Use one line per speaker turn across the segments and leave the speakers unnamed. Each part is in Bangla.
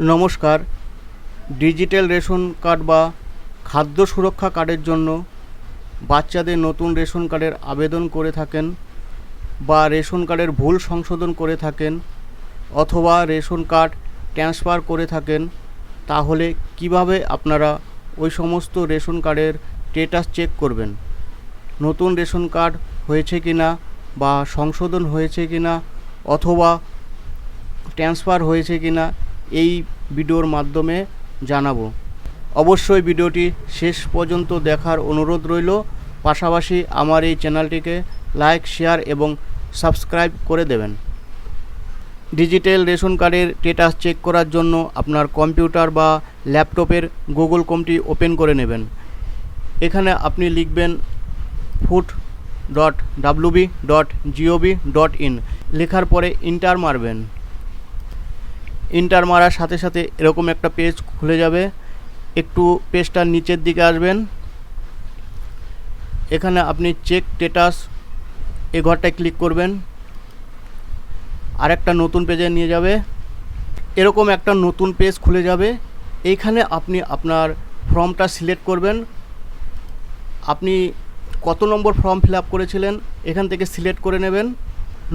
নমস্কার। ডিজিটাল রেশন কার্ড বা খাদ্য সুরক্ষা কার্ডের জন্য বাচ্চাদের নতুন রেশন কার্ডের আবেদন করে থাকেন বা রেশন কার্ডের ভুল সংশোধন করে থাকেন অথবা রেশন কার্ড ট্রান্সফার করে থাকেন, তাহলে কিভাবে আপনারা ওই সমস্ত রেশন কার্ডের স্ট্যাটাস চেক করবেন, নতুন রেশন কার্ড হয়েছে কিনা বা সংশোধন হয়েছে কিনা অথবা ট্রান্সফার হয়েছে কিনা, এই ভিডিওর মাধ্যমে জানাবো। অবশ্যই ভিডিওটি শেষ পর্যন্ত দেখার অনুরোধ রইল। পাশাপাশি আমার এই চ্যানেলটিকে লাইক, শেয়ার এবং সাবস্ক্রাইব করে দেবেন। ডিজিটাল রেশন কার্ডের স্ট্যাটাস চেক করার জন্য আপনার কম্পিউটার বা ল্যাপটপের গুগল ক্রোমটি ওপেন করে নেবেন। এখানে আপনি লিখবেন food.wb.gov.in, লেখার পরে ইন্টার মারবেন। ইন্টার মারার সাথে সাথে এরকম একটা পেজ খুলে যাবে। একটু পেজটার নিচের দিকে আসবেন, এখানে আপনি চেক স্ট্যাটাস এই ঘরটায় ক্লিক করবেন। আরেকটা নতুন পেজে নিয়ে যাবে। এরকম একটা নতুন পেজ খুলে যাবে। এইখানে আপনি আপনার ফর্মটা সিলেক্ট করবেন। আপনি কত নম্বর ফর্ম ফিল আপ করেছিলেন এখান থেকে সিলেক্ট করে নেবেন।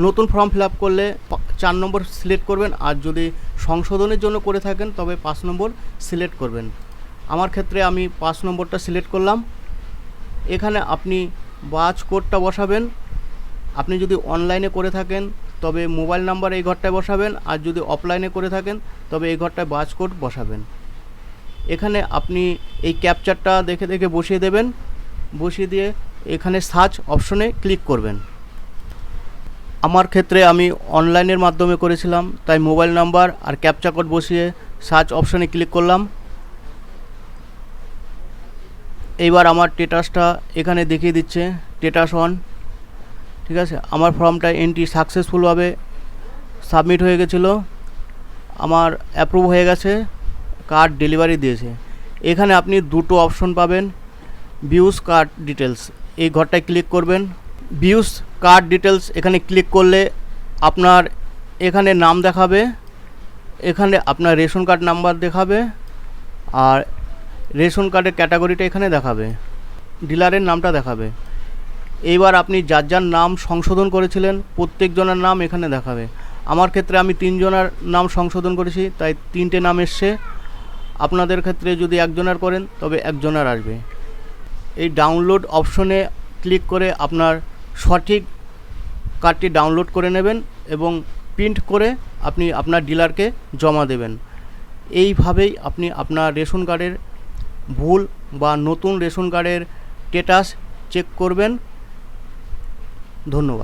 নতুন ফর্ম ফিল আপ করলে 4 নম্বর সিলেক্ট করবেন, আর যদি সংশোধনের জন্য করে থাকেন তবে 5 নম্বর সিলেক্ট করবেন। আমার ক্ষেত্রে আমি 5 নম্বরটা সিলেক্ট করলাম। এখানে আপনি বাজ কোডটা বসাবেন। আপনি যদি অনলাইনে করে থাকেন তবে মোবাইল নাম্বার এই ঘরটায় বসাবেন, আর যদি অফলাইনে করে থাকেন তবে এই ঘরটায় বাজ কোড বসাবেন। এখানে আপনি এই ক্যাপচারটা দেখে দেখে বসিয়ে দেবেন। বসিয়ে দিয়ে এখানে সার্চ অপশনে ক্লিক করবেন। আমার ক্ষেত্রে আমি অনলাইনের মাধ্যমে করেছিলাম, তাই মোবাইল নাম্বার আর ক্যাপচা কোড বসিয়ে সার্চ অপশনে ক্লিক করলাম। এইবার আমার স্ট্যাটাসটা এখানে দেখিয়ে দিচ্ছে, স্ট্যাটাস অন। ঠিক আছে, আমার ফর্মটা এন্ট্রি সাকসেসফুলভাবে সাবমিট হয়ে গেছিলো, আমার অ্যাপ্রুভ হয়ে গেছে, কার্ড ডেলিভারি দিয়েছে। এখানে আপনি দুটো অপশন পাবেন, ভিউজ কার্ড ডিটেলস, এই ঘরটায় ক্লিক করবেন। ভিউজ কার্ড ডিটেলস এখানে ক্লিক করলে আপনার এখানে নাম দেখাবে, এখানে আপনার রেশন কার্ড নাম্বার দেখাবে, আর রেশন কার্ডের ক্যাটাগরিটা এখানে দেখাবে, ডিলারের নামটা দেখাবে। এইবার আপনি যার যার নাম সংশোধন করেছিলেন প্রত্যেকজনের নাম এখানে দেখাবে। আমার ক্ষেত্রে আমি 3 জনের নাম সংশোধন করেছি, তাই 3টে নাম এসছে। আপনাদের ক্ষেত্রে যদি একজনের করেন তবে একজনের আসবে। এই ডাউনলোড অপশনে ক্লিক করে আপনার সঠিক কার্ডটি ডাউনলোড করে নেবেন এবং প্রিন্ট করে আপনি আপনার ডিলারকে জমা দেবেন। এইভাবেই আপনি আপনার রেশন কার্ডের ভুল বা নতুন রেশন কার্ডের স্ট্যাটাস চেক করবেন। ধন্যবাদ।